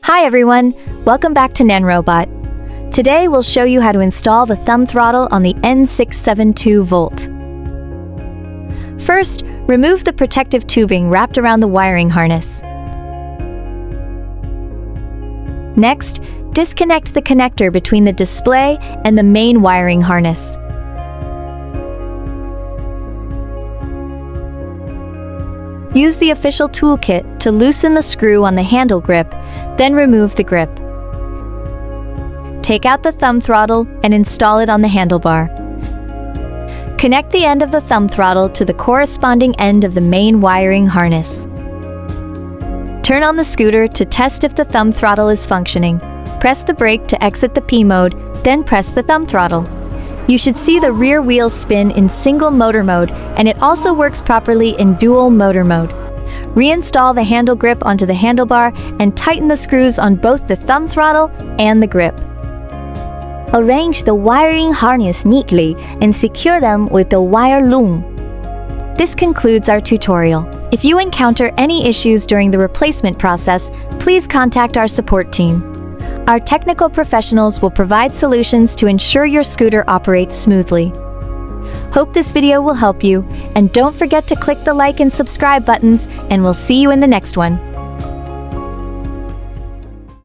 Hi everyone, welcome back to Nanrobot. Today we'll show you how to install the thumb throttle on the N6 72V. First, remove the protective tubing wrapped around the wiring harness. Next, disconnect the connector between the display and the main wiring harness. Use the official toolkit to loosen the screw on the handle grip, then remove the grip. Take out the thumb throttle and install it on the handlebar. Connect the end of the thumb throttle to the corresponding end of the main wiring harness. Turn on the scooter to test if the thumb throttle is functioning. Press the brake to exit the P mode, then press the thumb throttle. You should see the rear wheels spin in single motor mode, and it also works properly in dual motor mode. Reinstall the handle grip onto the handlebar and tighten the screws on both the thumb throttle and the grip. Arrange the wiring harness neatly and secure them with the wire loom. This concludes our tutorial. If you encounter any issues during the replacement process, please contact our support team. Our technical professionals will provide solutions to ensure your scooter operates smoothly. Hope this video will help you, and don't forget to click the like and subscribe buttons, and we'll see you in the next one.